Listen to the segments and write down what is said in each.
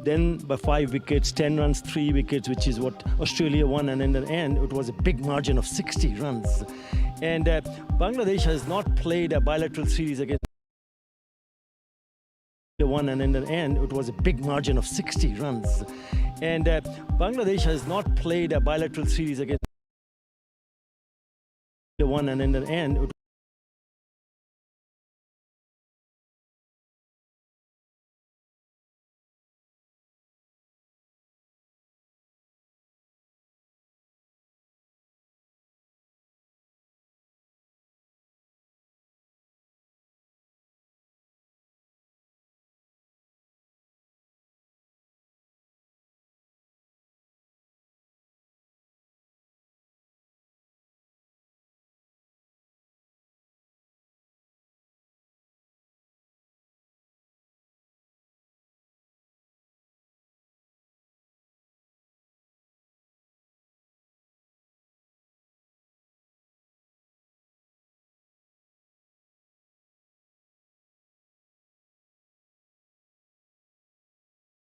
then by 5 wickets, 10 runs, 3 wickets, which is what Australia won. And in the end, it was a big margin of 60 runs. And Bangladesh has not played a bilateral series against one, and in the end, it was a big margin of 60 runs. And Bangladesh has not played a bilateral series against one, and in the end,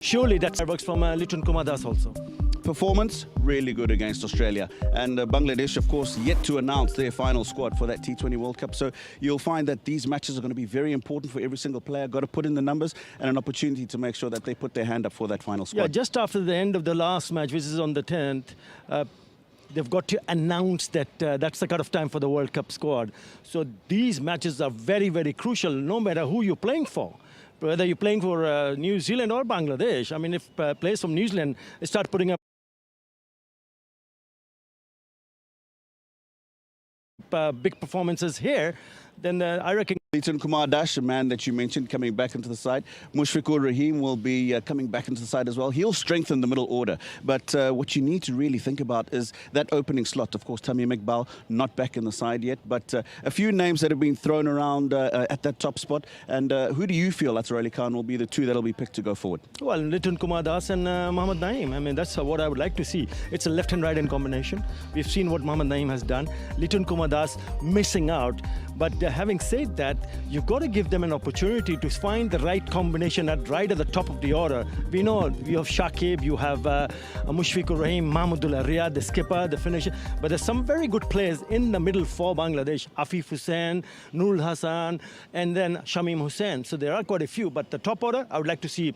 surely that works from Litton Kumar Das also. Performance really good against Australia, and Bangladesh of course yet to announce their final squad for that T20 World Cup, so you'll find that these matches are going to be very important for every single player. Got to put in the numbers and an opportunity to make sure that they put their hand up for that final squad. Yeah, just after the end of the last match, which is on the 10th, they've got to announce that that's the cut-off time for the World Cup squad. So these matches are very, very crucial, no matter who you're playing for. Whether you're playing for New Zealand or Bangladesh. I mean, if players from New Zealand start putting up big performances here, then I reckon Litton Kumar Das, a man that you mentioned, coming back into the side. Mushfiqur Rahim will be coming back into the side as well. He'll strengthen the middle order. But what you need to really think about is that opening slot. Of course, Tamim Iqbal not back in the side yet, but a few names that have been thrown around at that top spot. And who do you feel, Athar Ali Khan, will be the two that will be picked to go forward? Well, Litton Kumar Das and Mohammad Naeem. I mean, that's what I would like to see. It's a left and right hand combination. We've seen what Mohammad Naeem has done. Litton Kumar Das missing out. But having said that, you've got to give them an opportunity to find the right combination right at the top of the order. We know you have Shakib, you have Mushfiqur Rahim, Mahmudullah Riyad, the skipper, the finisher. But there's some very good players in the middle for Bangladesh. Afif Hussain, Nurul Hassan, and then Shamim Hussain. So there are quite a few. But the top order, I would like to see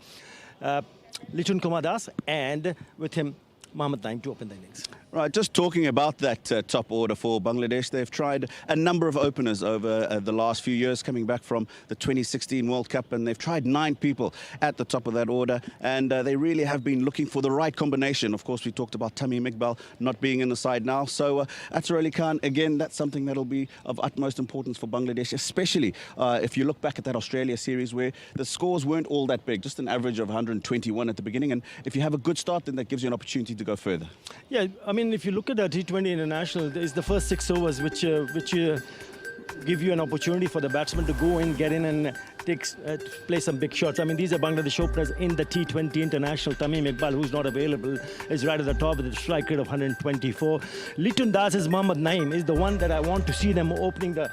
Litton Kumar Das and with him Mohammad Naeem to open the innings. Right, just talking about that top order for Bangladesh, they've tried a number of openers over the last few years, coming back from the 2016 World Cup, and they've tried 9 people at the top of that order, and they really have been looking for the right combination. Of course, we talked about Tamim Iqbal not being in the side now, so Athar Ali Khan, again, that's something that'll be of utmost importance for Bangladesh, especially if you look back at that Australia series where the scores weren't all that big, just an average of 121 at the beginning, and if you have a good start, then that gives you an opportunity to go further. Yeah, I mean, if you look at the T20 International, it's the first 6 overs which give you an opportunity for the batsman to go in, get in and play some big shots. I mean, these are Bangladesh openers in the T20 International. Tamim Iqbal, who's not available, is right at the top with a strike rate of 124. Litton Das' Mohammad Naeem is the one that I want to see them opening the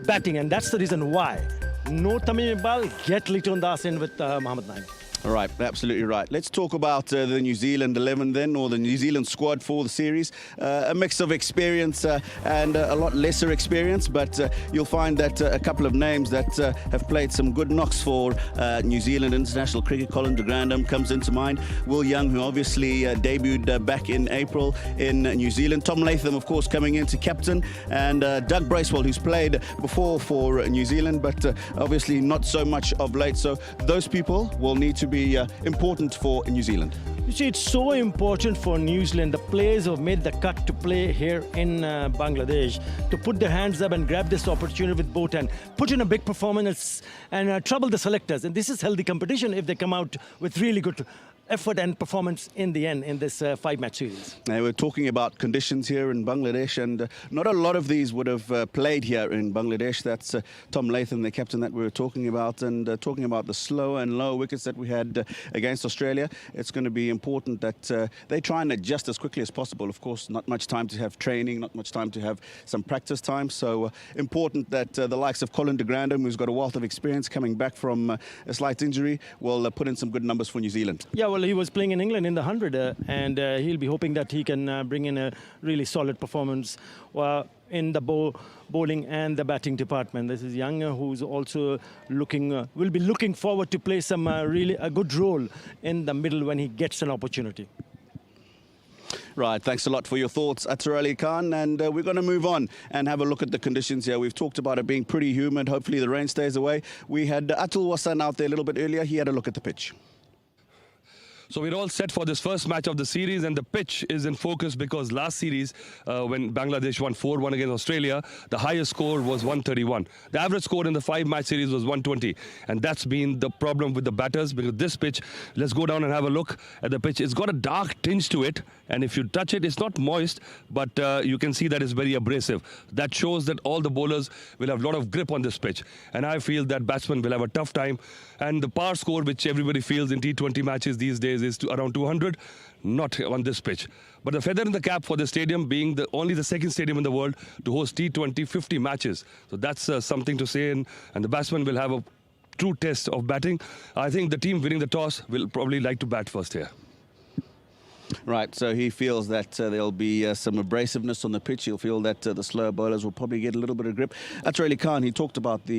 batting, and that's the reason why. No Tamim Iqbal, get Litton Das in with Mohammad Naeem. All right, absolutely right. Let's talk about the New Zealand 11 then, or the New Zealand squad for the series. A mix of experience and a lot lesser experience, but you'll find that a couple of names that have played some good knocks for New Zealand international cricket. Colin de Grandin comes into mind. Will Young, who obviously debuted back in April in New Zealand. Tom Latham, of course, coming in to captain. And Doug Bracewell, who's played before for New Zealand, but obviously not so much of late. So those people will need to be important for New Zealand. You see, it's so important for New Zealand. The players who have made the cut to play here in Bangladesh to put their hands up and grab this opportunity with both and put in a big performance and trouble the selectors. And this is healthy competition if they come out with really good effort and performance in the end in this 5-match series. Now, we're talking about conditions here in Bangladesh, and not a lot of these would have played here in Bangladesh. That's Tom Latham, the captain that we were talking about, and talking about the slow and low wickets that we had against Australia. It's going to be important that they try and adjust as quickly as possible. Of course, not much time to have training, not much time to have some practice time. So important that the likes of Colin de Grandin, who's got a wealth of experience coming back from a slight injury, will put in some good numbers for New Zealand. Yeah, well, he was playing in England in the 100, and he'll be hoping that he can bring in a really solid performance in the bowling and the batting department. This is young, who's also will be looking forward to play some really a good role in the middle when he gets an opportunity. Right, thanks a lot for your thoughts, Atar Ali Khan, and we're going to move on and have a look at the conditions here. We've talked about it being pretty humid. Hopefully the rain stays away. We had Atul Wasan out there a little bit earlier. He had a look at the pitch. So we're all set for this first match of the series, and the pitch is in focus because last series, when Bangladesh won 4-1 against Australia, the highest score was 131. The average score in the 5-match series was 120, and that's been the problem with the batters because this pitch, let's go down and have a look at the pitch. It's got a dark tinge to it, and if you touch it, it's not moist, but you can see that it's very abrasive. That shows that all the bowlers will have a lot of grip on this pitch, and I feel that batsmen will have a tough time. And the par score, which everybody feels in T20 matches these days, is around 200, not on this pitch. But the feather in the cap for the stadium being only the second stadium in the world to host T20 50 matches. So that's something to say, and the batsmen will have a true test of batting. I think the team winning the toss will probably like to bat first here. Right, so he feels that there'll be some abrasiveness on the pitch. He'll feel that the slower bowlers will probably get a little bit of grip. Atar Ali Khan, he talked about the